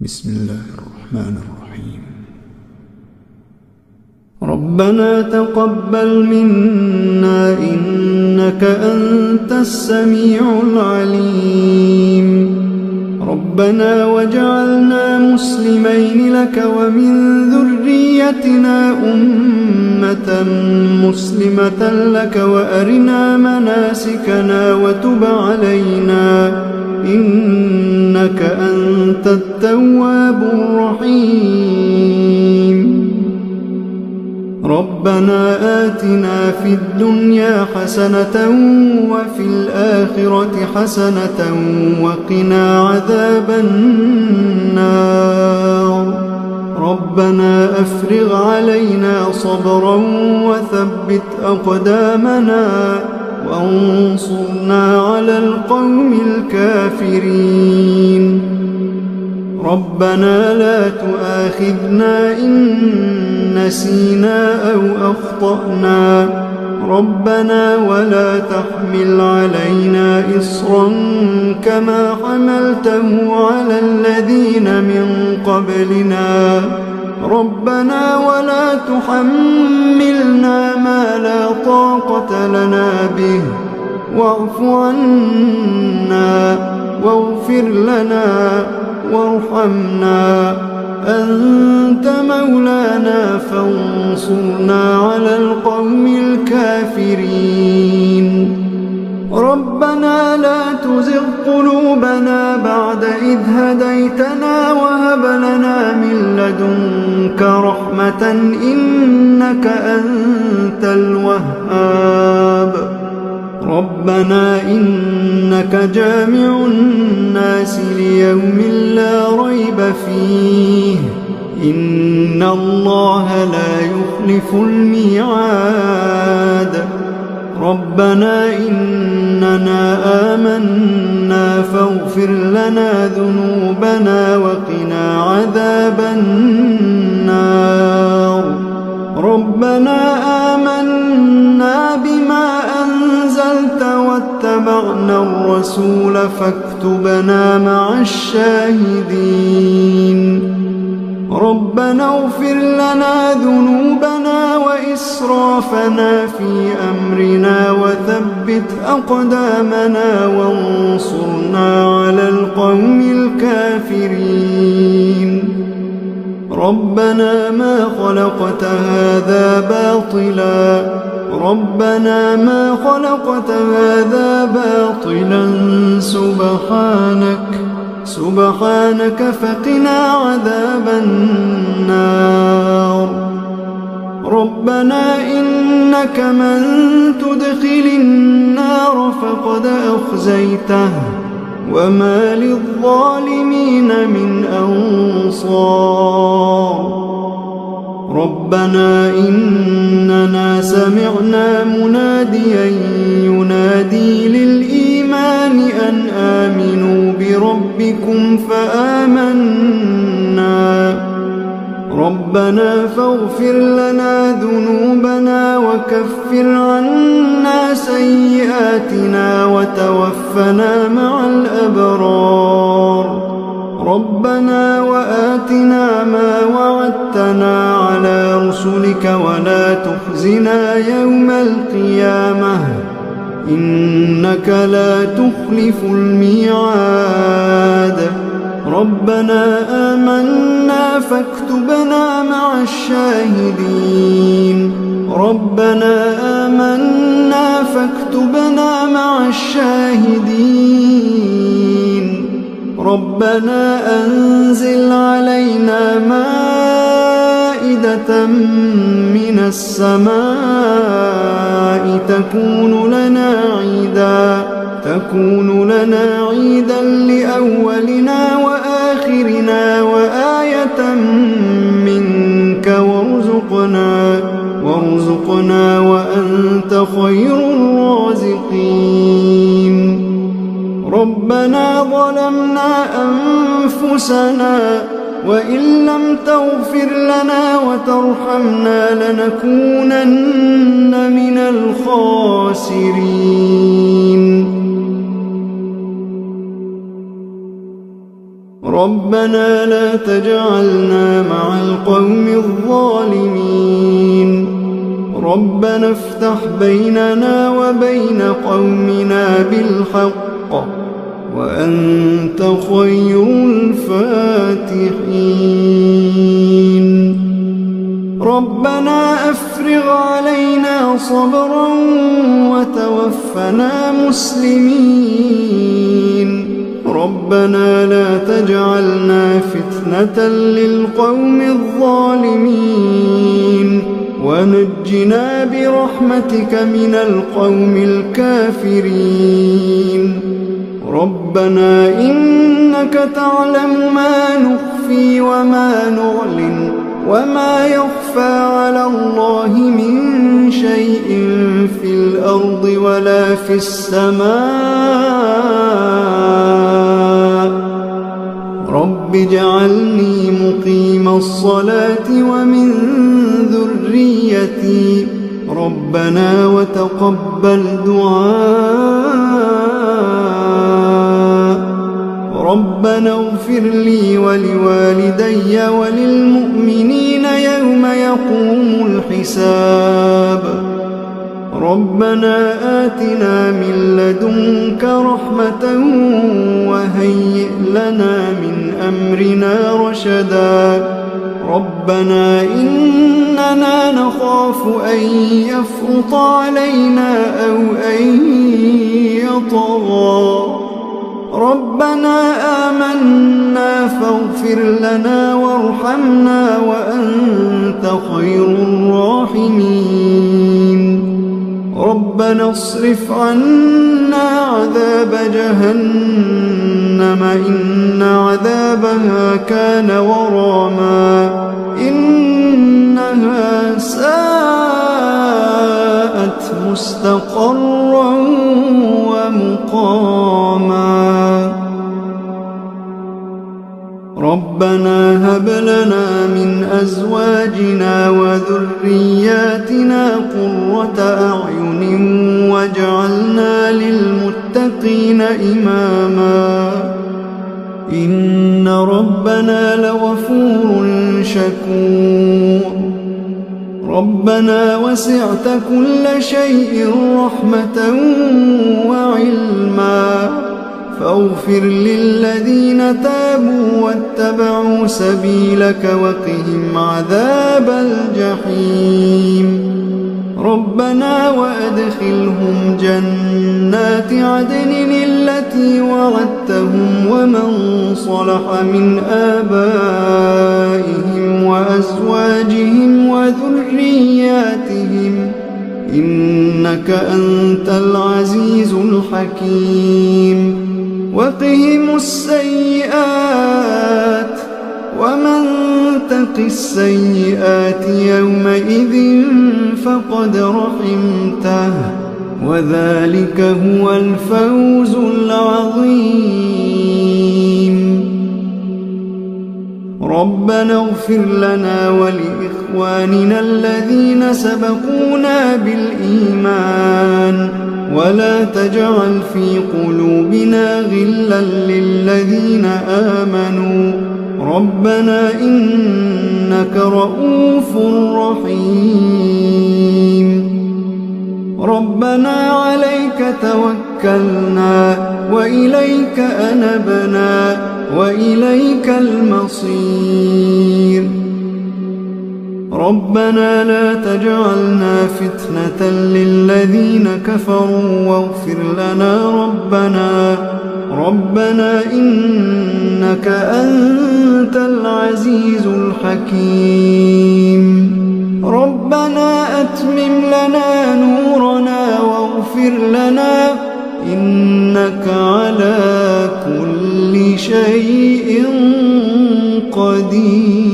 بسم الله الرحمن الرحيم. ربنا تقبل منا إنك أنت السميع العليم. ربنا واجعلنا مسلمين لك ومن ذريتنا أمة مسلمة لك وأرنا مناسكنا وتب علينا إنك أنت التواب الرحيم. ربنا آتنا في الدنيا حسنة وفي الآخرة حسنة وقنا عذاب النار. ربنا أفرغ علينا صبرا وثبت أقدامنا وانصرنا على القوم الكافرين. ربنا لا تؤاخذنا إن نسينا أو أخطأنا. ربنا ولا تحمل علينا إصرا كما حملته على الذين من قبلنا. ربنا ولا تحملنا ما لا طاقة لنا به واعف عنا واغفر لنا وارحمنا أنت مولانا فانصرنا على القوم الكافرين. ربنا لا تزغ قلوبنا بعد إذ هديتنا وهب لنا من لدنك رحمة إنك أنت الوهاب. ربنا إنك جامع الناس ليوم لا ريب فيه إن الله لا يخلف الميعاد. ربنا إننا آمنا فاغفر لنا ذنوبنا وقنا عذاب النار. ربنا آمنا بما أنزلت واتبعنا الرسول فاكتبنا مع الشاهدين. ربنا اغفر لنا ذنوبنا وإسرافنا في أمرنا وثبت أقدامنا وانصرنا على القوم الكافرين. ربنا ما خلقت هذا باطلا. ربنا ما خلقت هذا باطلا سبحانك فقنا عذاب النار. ربنا إنك من تدخل النار فقد أخزيته وما للظالمين من أنصار. ربنا إننا سمعنا مناديا ينادي للإيمان أن آمنوا بربكم فآمنا. ربنا فاغفر لنا ذنوبنا وكفر عنا سيئاتنا وتوفنا مع الأبرار. ربنا وآتنا ما وعدتنا على رسلك ولا تخزنا يوم القيامة إنك لا تخلف الميعاد. ربنا آمنا فاكتبنا مع الشاهدين. ربنا آمنا فاكتبنا مع الشاهدين. ربنا أنزل علينا مائدة من السماء تكون لنا عيدا لأولنا وآخرنا وآية منك وارزقنا وأنت خير الرازقين. ربنا ظلمنا أنفسنا وإن لم تغفر لنا وترحمنا لنكونن من الخاسرين. ربنا لا تجعلنا مع القوم الظالمين ربنا افتح بيننا وبين قومنا بالحق وأنت خير الفاتحين ربنا أفرغ علينا صبرا وتوفنا مسلمين ربنا لا تجعلنا فتنة للقوم الظالمين ونجنا برحمتك من القوم الكافرين ربنا إنك تعلم ما نخفي وما نعلن وما يخفى على الله من شيء في الأرض ولا في السماء رب اجعلني مقيم الصلاة ومن ذريتي ربنا وتقبل دعاء ربنا اغفر لي ولوالدي وللمؤمنين يوم يقوم الحساب ربنا آتنا من لدنك رحمة وهيئ لنا من أمرنا رشدا ربنا إننا نخاف أن يفرط علينا أو أن يطغى ربنا آمنا فاغفر لنا وارحمنا وأنت خير الراحمين ربنا اصرف عنا عذاب جهنم إن عذابها كان غراما إنها ساءت مستقرا ومقاما ربنا هب لنا من أزواجنا وذرياتنا قرة أعين واجعلنا للمتقين إماما إن ربنا لغفور شكور ربنا وسعت كل شيء رحمة وعلما فاغفر للذين تابوا واتبعوا سبيلك وقهم عذاب الجحيم ربنا وأدخلهم جنات عدن التي وعدتهم ومن صلح من آبائهم وأزواجهم وذرياتهم إنك أنت العزيز الحكيم وقهم السيئات ومن تق السيئات يومئذ فقد رحمته وذلك هو الفوز العظيم ربنا اغفر لنا ولإخواننا الذين سبقونا بالإيمان ولا تجعل في قلوبنا غلا للذين آمنوا ربنا إنك رؤوف رحيم ربنا عليك توكلنا وإليك أنبنا وإليك المصير ربنا لا تجعلنا فتنة للذين كفروا واغفر لنا ربنا إنك أنت العزيز الحكيم ربنا أتمم لنا نورنا واغفر لنا إنك على كل شيء قدير